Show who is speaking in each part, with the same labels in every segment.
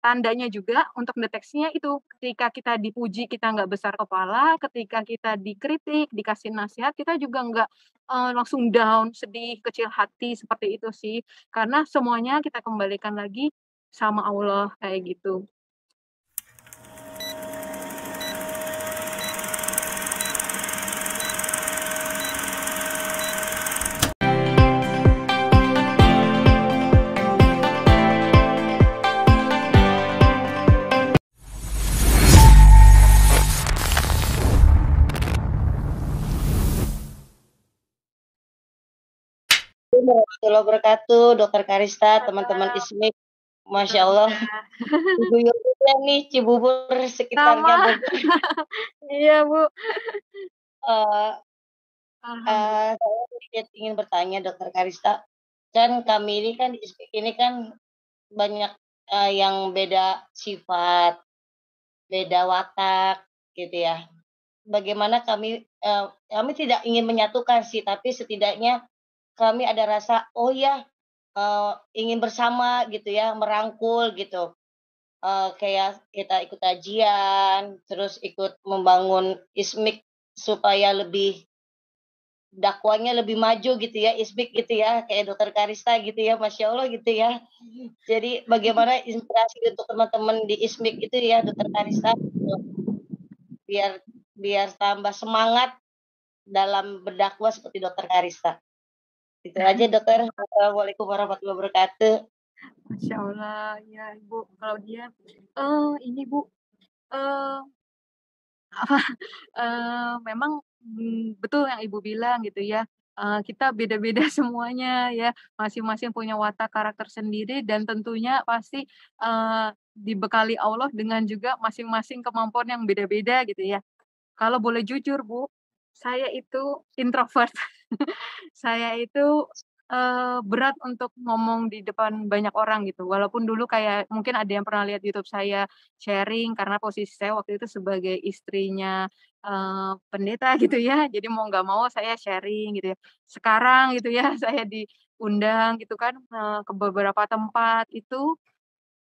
Speaker 1: tandanya juga untuk deteksinya itu, ketika kita dipuji kita nggak besar kepala, ketika kita dikritik, dikasih nasihat, kita juga nggak, langsung down, sedih, kecil hati, seperti itu sih. Karena semuanya kita kembalikan lagi sama Allah, kayak gitu.
Speaker 2: Warahmatullahi wabarakatuh, Dokter Karista, teman-teman
Speaker 1: Waalaikumsalam,
Speaker 2: ISMIK, Masya Allah,
Speaker 1: Alhamdulillah.
Speaker 2: diguyur hujan nih Cibubur sekitarnya
Speaker 1: Sama,
Speaker 2: Bogor.
Speaker 1: iya, Bu.
Speaker 2: Eee
Speaker 1: Alhamdulillah.
Speaker 2: saya sedikit ingin bertanya Dokter Karista, kan kami ini kan di ISMIK ini kan banyak, yang beda sifat, beda watak, gitu ya. Bagaimana kami tidak ingin menyatukan sih, tapi setidaknya kami ada rasa, oh ya, ingin bersama gitu ya, merangkul gitu. Kayak kita ikut kajian, terus ikut membangun ISMIK supaya lebih dakwanya lebih maju gitu ya, ISMIK gitu ya, kayak Dokter Karista gitu ya, Masya Allah gitu ya. Jadi bagaimana inspirasi untuk teman-teman di ISMIK itu ya, Dokter Karista, gitu, biar biar tambah semangat dalam berdakwah seperti Dokter Karista. Itu aja dokter, assalamualaikum warahmatullahi wabarakatuh.
Speaker 1: Masya Allah, ya Ibu, kalau dia, ini Bu, eee, apa, memang, betul yang Ibu bilang gitu ya, kita beda-beda semuanya ya, masing-masing punya watak karakter sendiri dan tentunya pasti, dibekali Allah dengan juga masing-masing kemampuan yang beda-beda gitu ya. Kalau boleh jujur Bu, saya itu introvert. Saya itu, berat untuk ngomong di depan banyak orang gitu, walaupun dulu kayak mungkin ada yang pernah lihat YouTube saya sharing karena posisi saya waktu itu sebagai istrinya, pendeta gitu ya, jadi mau nggak mau saya sharing gitu ya. Sekarang gitu ya, saya diundang gitu kan, ke beberapa tempat itu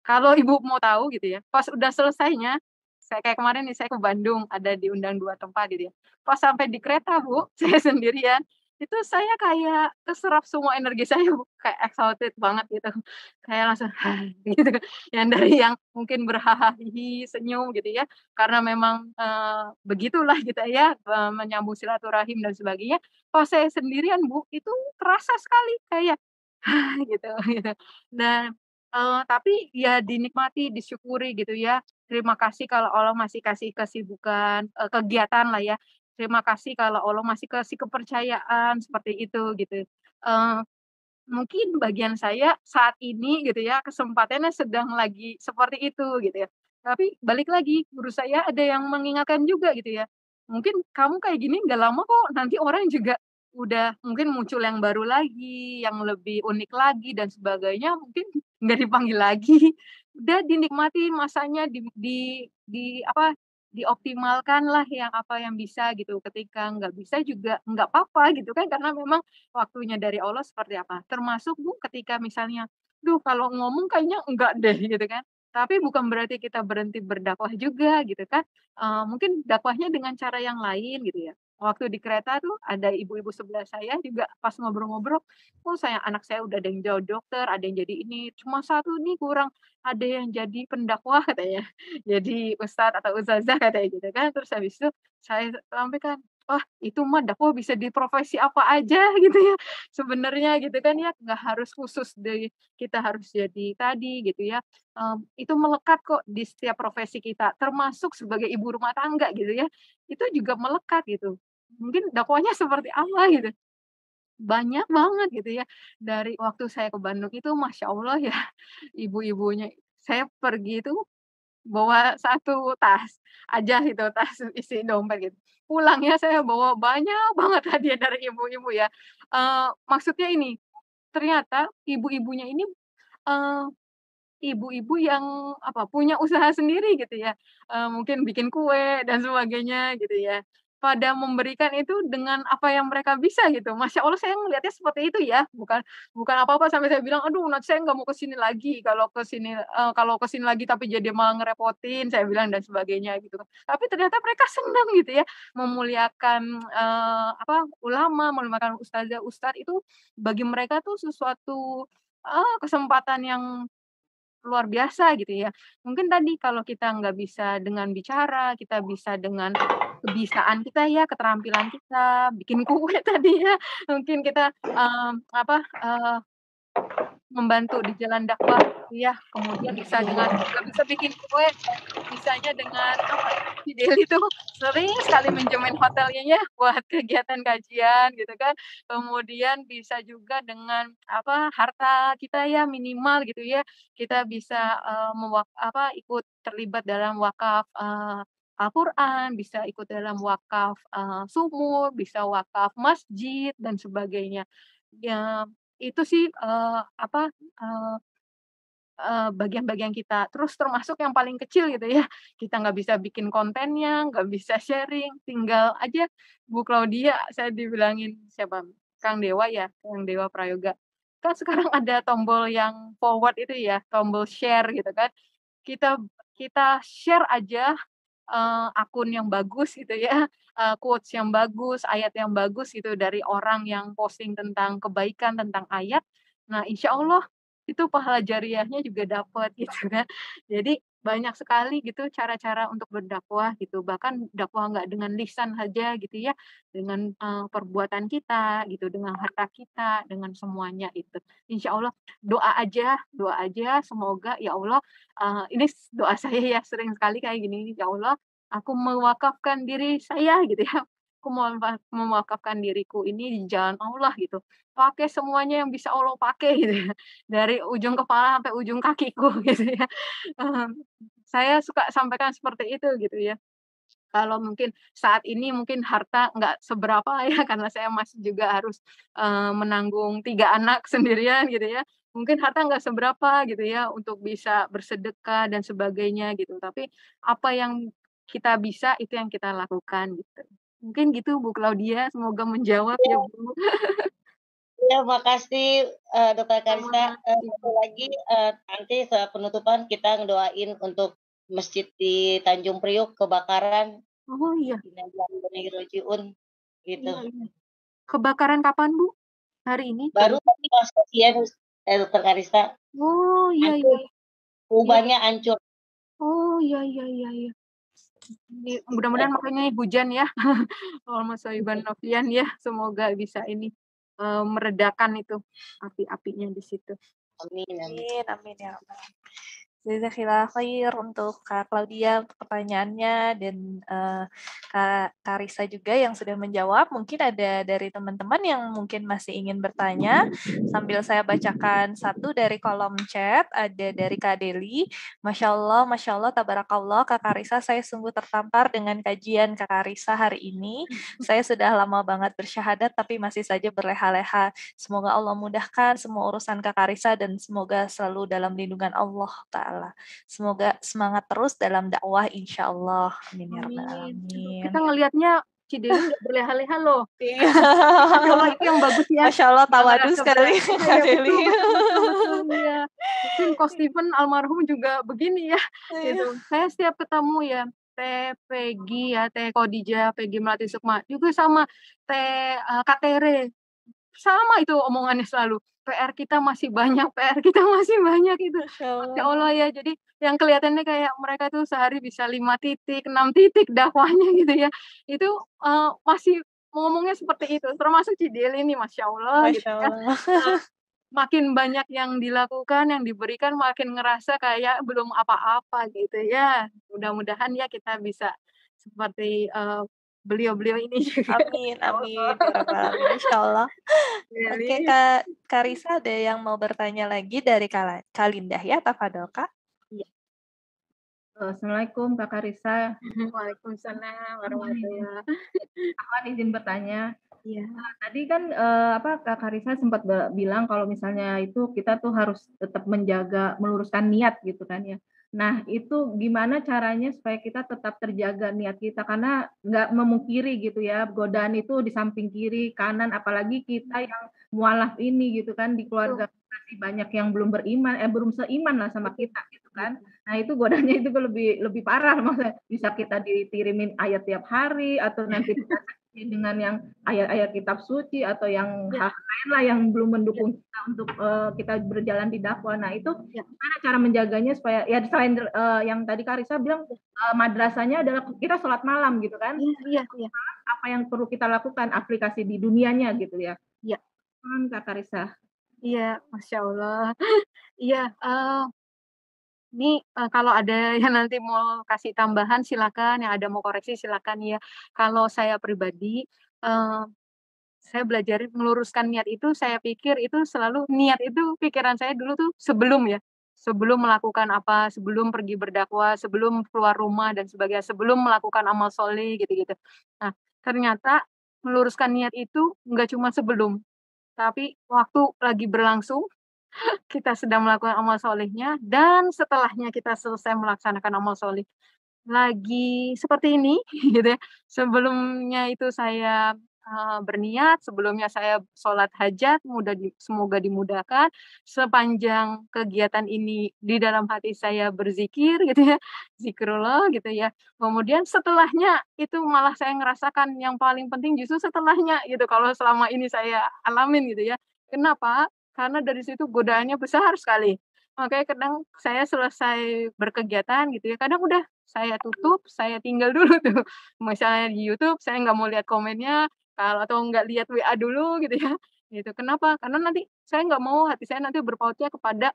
Speaker 1: kalau Ibu mau tahu gitu ya, pas udah selesainya, saya kayak kemarin nih saya ke Bandung, ada diundang 2 tempat gitu ya. Pas sampai di kereta Bu, saya sendirian, itu saya kayak keserap semua energi saya Bu, kayak exhausted banget gitu. Kayak langsung gitu kan. Yang dari yang mungkin berhahaha, senyum gitu ya, karena memang, begitulah kita ya, menyambung silaturahim dan sebagainya. Pas saya sendirian Bu, itu terasa sekali kayak, gitu gitu. Dan tapi ya dinikmati, disyukuri gitu ya. Terima kasih kalau Allah masih kasih kesibukan, kegiatan lah ya. Terima kasih kalau Allah masih kasih kepercayaan seperti itu gitu. Eee, Mungkin bagian saya saat ini gitu ya, kesempatannya sedang lagi seperti itu gitu ya. Tapi balik lagi, guru saya ada yang mengingatkan juga gitu ya, "Mungkin kamu kayak gini nggak lama kok, nanti orang juga udah mungkin muncul yang baru lagi, yang lebih unik lagi dan sebagainya, mungkin nggak dipanggil lagi." Udah dinikmati masanya, di apa, dioptimalkan lah yang apa yang bisa gitu, ketika nggak bisa juga nggak apa-apa gitu kan, karena memang waktunya dari Allah seperti apa. Termasuk Bu, ketika misalnya, "Duh kalau ngomong kayaknya enggak deh," gitu kan. Tapi bukan berarti kita berhenti berdakwah juga gitu kan, mungkin dakwahnya dengan cara yang lain gitu ya. Waktu di kereta tuh ada ibu-ibu sebelah saya juga pas ngobrol-ngobrol, "Oh anak saya udah ada yang jadi dokter, ada yang jadi ini, cuma satu nih kurang, ada yang jadi pendakwah," katanya, "jadi ustadz atau ustazah," katanya gitu kan. Terus habis itu saya sampaikan, "Wah, itu mah dakwah bisa di profesi apa aja gitu ya, sebenarnya gitu kan ya, nggak harus khusus dari kita harus jadi tadi gitu ya, itu melekat kok di setiap profesi kita, termasuk sebagai ibu rumah tangga gitu ya, itu juga melekat gitu. Mungkin dakwahnya seperti apa gitu, banyak banget gitu ya. Dari waktu saya ke Bandung itu Masya Allah ya, ibu-ibunya saya pergi itu bawa satu tas aja gitu, tas isi dompet gitu. Pulangnya saya bawa banyak banget hadiah dari ibu-ibu ya. Maksudnya ini, ternyata ibu-ibunya ini, eee, ibu-ibu yang apa, punya usaha sendiri gitu ya, mungkin bikin kue dan sebagainya gitu ya. pada memberikan itu dengan apa yang mereka bisa gitu. Masya Allah saya ngelihatnya seperti itu ya, bukan bukan apa-apa sampai saya bilang, "Aduh nanti saya nggak mau ke sini lagi, kalau ke sini lagi tapi jadi malah ngerepotin," saya bilang dan sebagainya gitu kan. Tapi ternyata mereka senang gitu ya, memuliakan, ulama, memuliakan ustazah, ustad itu bagi mereka tuh sesuatu, kesempatan yang luar biasa gitu ya. Mungkin tadi kalau kita nggak bisa dengan bicara, kita bisa dengan kebiasaan kita ya, keterampilan kita, bikin kue tadi ya, mungkin kita, membantu di jalan dakwah gitu ya, kemudian bisa dengan nggak bisa bikin kue, bisanya dengan apa, Fidel itu sering sekali minjemin hotelnya ya buat kegiatan kajian gitu kan. Kemudian bisa juga dengan apa, harta kita ya minimal gitu ya, kita bisa, ikut terlibat dalam wakaf, Al-Quran, bisa ikut dalam wakaf, sumur, bisa wakaf masjid dan sebagainya. Ya itu sih, eee bagian-bagian kita. Terus termasuk yang paling kecil gitu ya, kita nggak bisa bikin kontennya, nggak bisa sharing, tinggal aja Bu Claudia saya dibilangin siapa, Kang Dewa ya, Kang Dewa Prayoga. Kan sekarang ada tombol yang forward itu ya, tombol share gitu kan. Kita kita share aja, akun yang bagus gitu ya, quotes yang bagus, ayat yang bagus gitu dari orang yang posting tentang kebaikan, tentang ayat. Nah, insya Allah itu pahala jariyahnya juga dapat gitu kan. Jadi banyak sekali gitu cara-cara untuk berdakwah gitu, bahkan dakwah nggak dengan lisan saja gitu ya, dengan, perbuatan kita gitu, dengan harta kita, dengan semuanya itu. Insya Allah doa aja semoga ya Allah, ini doa saya ya sering sekali kayak gini, "Ya Allah, aku mewakafkan diri saya," gitu ya, "aku mewakafkan diriku ini di jalan Allah," gitu. Pakai semuanya yang bisa Allah pakai gitu ya, dari ujung kepala sampai ujung kakiku gitu ya. Mmm, saya suka sampaikan seperti itu gitu ya. Kalau mungkin saat ini mungkin harta nggak seberapa ya karena saya masih juga harus, menanggung 3 anak sendirian gitu ya. Mungkin harta nggak seberapa gitu ya untuk bisa bersedekah dan sebagainya gitu, tapi apa yang kita bisa itu yang kita lakukan gitu. Mungkin gitu Bu Claudia, semoga menjawab ya Bu.
Speaker 2: Iya, makasih, Dokter Karista.
Speaker 1: Sama
Speaker 2: Satu
Speaker 1: Ibu.
Speaker 2: lagi, nanti penutupan kita ngedoain untuk masjid di Tanjung Priuk kebakaran,
Speaker 1: Oh iya,
Speaker 2: Inna lillahi wa inna ilaihi raji'un, gitu.
Speaker 1: iya iya. Kebakaran kapan Bu? Hari ini?
Speaker 2: Baru
Speaker 1: Baru?
Speaker 2: tadi pas kejadian, Dokter Karista,
Speaker 1: Oh, iya iya
Speaker 2: hancur,
Speaker 1: iya.
Speaker 2: rumahnya hancur.
Speaker 1: Oh, iya iya iya iya. Mudah-mudahan makanya hujan ya. Allahumma sholli Novian ya, semoga bisa ini, meredakan itu api-apinya di situ.
Speaker 2: Amin amin.
Speaker 3: Amin, amin ya rabbal alamin. Jazakallah khair untuk Kak Claudia untuk pertanyaannya dan Kak Karisa juga yang sudah menjawab. Mungkin ada dari teman-teman yang mungkin masih ingin bertanya. Sambil saya bacakan satu dari kolom chat, ada dari Kak Deli. Masya Allah, tabarakallah, Kak Karisa, saya sungguh tertampar dengan kajian Kak Karisa hari ini. Saya sudah lama banget bersyahadat, tapi masih saja berleha-leha. Semoga Allah mudahkan semua urusan Kak Karisa dan semoga selalu dalam lindungan Allah Ta'ala. Semoga semangat terus dalam dakwah insya Allah. Amin ya rabbal
Speaker 1: Amin.
Speaker 3: alamin.
Speaker 1: Kita ngelihatnya Cidelin nggak berleha-leha loh.
Speaker 3: Iya.
Speaker 1: Masya Allah itu yang bagus ya.
Speaker 3: Masya Allah
Speaker 1: Nggak
Speaker 3: tawadu
Speaker 1: ngerasa
Speaker 3: sekali Kak
Speaker 1: iya
Speaker 3: Deli.
Speaker 1: betul betul betul betul, iya. Mungkin Ko Steven almarhum juga begini ya,
Speaker 3: Iya.
Speaker 1: gitu. Saya setiap ketemu ya, Teh Peggy ya, Teh Khadijah, Peggy Melati Sukma, juga sama Kak Tere. Sama itu omongannya selalu, PR kita masih banyak PR kita masih banyak itu.
Speaker 3: Masya
Speaker 1: Masya
Speaker 3: Allah.
Speaker 1: Allah ya, jadi yang kelihatannya kayak mereka tuh sehari bisa 5 titik, 6 titik dakwahnya gitu ya. Itu, masih ngomongnya seperti itu, termasuk Cidil ini Masya Allah gitu
Speaker 3: Masya
Speaker 1: ya.
Speaker 3: Allah.
Speaker 1: Makin banyak yang dilakukan, yang diberikan, makin ngerasa kayak belum apa-apa gitu ya. Mudah-mudahan ya kita bisa seperti, beliau-beliau ini juga.
Speaker 3: Amin, amin. Ya rabbal alamin. Insya Allah. Oke,
Speaker 1: Amin.
Speaker 3: Kak Karisa ada yang mau bertanya lagi dari Kak Lindah ya, Tafadol Kak.
Speaker 1: Iya.
Speaker 4: Assalamualaikum Kak Karisa.
Speaker 1: Waalaikumsalam
Speaker 4: Mohon izin
Speaker 1: warahmatullahi.
Speaker 4: izin bertanya.
Speaker 1: Iya.
Speaker 4: Tadi kan, Kak Karissa sempat bilang kalau misalnya itu kita tuh harus tetap menjaga meluruskan niat gitu kan ya. Nah itu gimana caranya supaya kita tetap terjaga niat kita? Karena nggak memungkiri gitu ya, godaan itu di samping kiri, kanan, apalagi kita yang mualaf ini gitu kan, di keluarga
Speaker 1: Betul
Speaker 4: masih banyak yang belum beriman, belum seiman lah sama
Speaker 1: betul
Speaker 4: kita gitu kan.
Speaker 1: betul.
Speaker 4: Nah itu godaannya itu lebih lebih parah maksudnya, bisa kita dikirimin ayat tiap hari atau nanti dengan yang ayat-ayat kitab suci atau yang
Speaker 1: Iya
Speaker 4: hal lain lah yang belum
Speaker 1: iya
Speaker 4: mendukung kita untuk kita berjalan di dakwah. Nah, itu
Speaker 1: iya
Speaker 4: gimana cara menjaganya supaya ya selain yang tadi Karissa bilang
Speaker 1: iya
Speaker 4: madrasahnya adalah kita sholat malam gitu kan.
Speaker 1: iya iya iya
Speaker 4: Apa yang perlu kita lakukan aplikasi di dunianya gitu ya.
Speaker 1: iya
Speaker 4: Kak Karissa.
Speaker 1: iya, Masya Allah. Iya, ini, kalau ada yang nanti mau kasih tambahan silakan, yang ada mau koreksi silakan ya. Kalau saya pribadi, eee, saya belajar meluruskan niat itu, saya pikir itu selalu niat itu pikiran saya dulu tuh sebelum ya, sebelum melakukan apa, sebelum pergi berdakwah, sebelum keluar rumah dan sebagainya, sebelum melakukan amal sholeh gitu-gitu. Nah, ternyata meluruskan niat itu nggak cuma sebelum, tapi waktu lagi berlangsung kita sedang melakukan amal solehnya, dan setelahnya kita selesai melaksanakan amal soleh, lagi seperti ini gitu ya, sebelumnya itu saya, berniat, sebelumnya saya sholat hajat, semoga dimudahkan, sepanjang kegiatan ini di dalam hati saya berzikir gitu ya, zikrullah gitu ya. Kemudian setelahnya itu malah saya ngerasakan yang paling penting justru setelahnya gitu, kalau selama ini saya alamin gitu ya. Kenapa? Karena dari situ godaannya besar sekali. Makanya kadang saya selesai berkegiatan gitu ya, kadang udah saya tutup, saya tinggal dulu tuh. Misalnya di YouTube saya nggak mau lihat komennya, kalau atau nggak lihat WA dulu gitu ya, gitu. Kenapa? Karena nanti saya nggak mau hati saya nanti berpautnya kepada,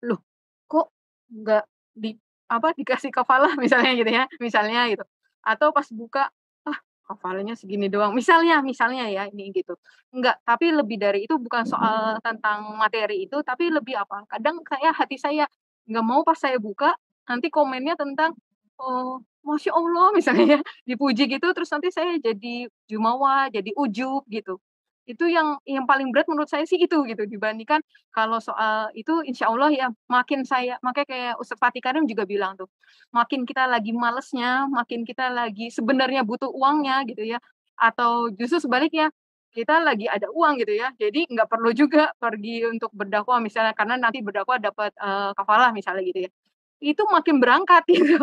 Speaker 1: "Loh, kok nggak di apa, dikasih kafalah?" Misalnya gitu ya, misalnya gitu. Atau pas buka, "Ah, kafalahnya segini doang." Misalnya ya ini gitu. Enggak, tapi lebih dari itu bukan soal tentang materi itu, tapi lebih apa, kadang hati saya nggak mau pas saya buka, nanti komennya tentang, "Masya Allah," misalnya ya, dipuji gitu, terus nanti saya jadi jumawa, jadi ujub gitu. Itu yang paling berat menurut saya sih itu gitu, dibandingkan kalau soal itu insya Allah ya makin saya makanya kayak Ustadz Fatih Karim juga bilang tuh, makin kita lagi malesnya, makin kita lagi sebenarnya butuh uangnya gitu ya, atau justru sebaliknya, kita lagi ada uang gitu ya, jadi nggak perlu juga pergi untuk berdakwah misalnya, karena nanti berdakwah dapat, kafalah misalnya gitu ya. Itu makin berangkat gitu,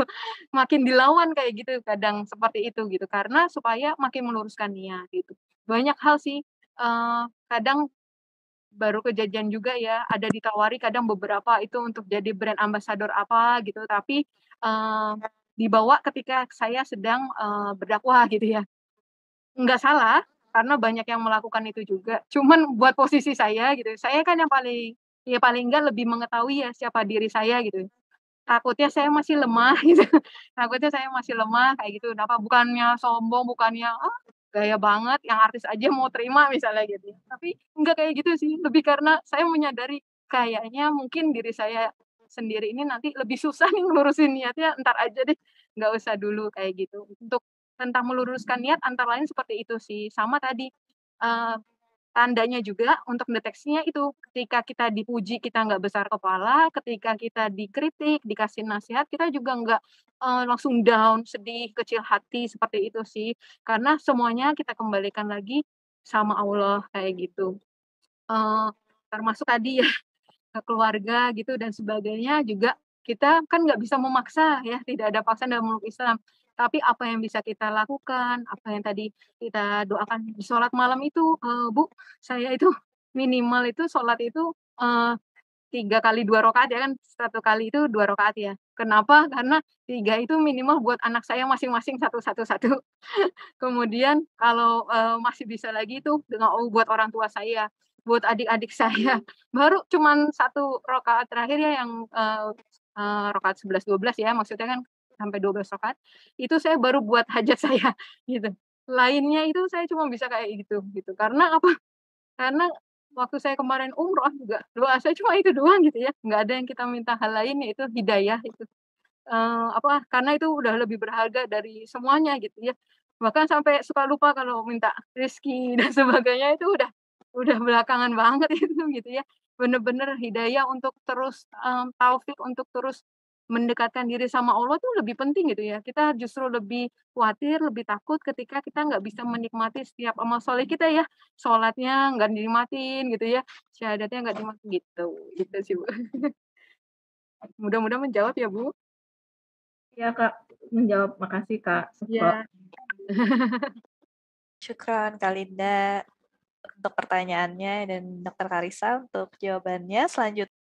Speaker 1: makin dilawan kayak gitu kadang seperti itu gitu, karena supaya makin meluruskan niat gitu. Banyak hal sih, kadang baru kejadian juga ya, ada ditawari kadang beberapa itu untuk jadi brand ambassador apa gitu, tapi, dibawa ketika saya sedang, berdakwah gitu ya. Nggak salah, karena banyak yang melakukan itu juga, cuman buat posisi saya gitu, saya kan yang paling ya paling enggak lebih mengetahui ya siapa diri saya gitu. Takutnya saya masih lemah gitu, takutnya saya masih lemah kayak gitu, apa bukannya sombong, bukannya, gaya banget yang artis aja mau terima misalnya gitu ya, tapi enggak kayak gitu sih, lebih karena saya menyadari kayaknya mungkin diri saya sendiri ini nanti lebih susah nih ngelurusin niatnya, entar aja deh, nggak usah dulu kayak gitu. Untuk tentang meluruskan niat antara lain seperti itu sih, sama tadi, eee tandanya juga untuk deteksinya itu, ketika kita dipuji kita nggak besar kepala, ketika kita dikritik, dikasih nasihat, kita juga nggak, langsung down, sedih, kecil hati, seperti itu sih. Karena semuanya kita kembalikan lagi sama Allah, kayak gitu. Eee, Termasuk tadi ya ke keluarga gitu dan sebagainya juga kita kan nggak bisa memaksa ya, tidak ada paksaan dalam meluk Islam. Tapi apa yang bisa kita lakukan, apa yang tadi kita doakan di sholat malam itu, Bu, saya itu minimal itu sholat itu, 3 kali 2 rakaat ya kan, 1 kali itu 2 rakaat ya. Kenapa? Karena 3 itu minimal buat anak saya masing-masing satu. Kemudian kalau, masih bisa lagi itu buat orang tua saya, buat adik-adik saya. Baru cuman 1 rakaat terakhir ya yang, rakaat 11, 12 ya, maksudnya kan sampai 12 rakaat, itu saya baru buat hajat saya, gitu. Lainnya itu saya cuma bisa kayak gitu, gitu. Karena apa, karena waktu saya kemarin umroh juga, doa saya cuma itu doang gitu ya, nggak ada yang kita minta hal lain, yaitu hidayah itu. Karena itu udah lebih berharga dari semuanya gitu ya. Bahkan sampai suka lupa kalau minta rezeki dan sebagainya itu udah belakangan banget itu gitu ya. Bener-bener hidayah untuk terus, taufik untuk terus mendekatkan diri sama Allah tuh lebih penting gitu ya. Kita justru lebih khawatir, lebih takut ketika kita nggak bisa menikmati setiap amal soleh kita ya. Sholatnya nggak dinikmatin gitu ya, syahadatnya nggak dinikmatin gitu, gitu sih, Bu. Mudah-mudahan menjawab ya, Bu.
Speaker 4: Iya, Kak, menjawab. Makasih, Kak.
Speaker 1: Iya.
Speaker 3: Syukron Kak Linda untuk pertanyaannya dan Dokter Karissa untuk jawabannya. Selanjutnya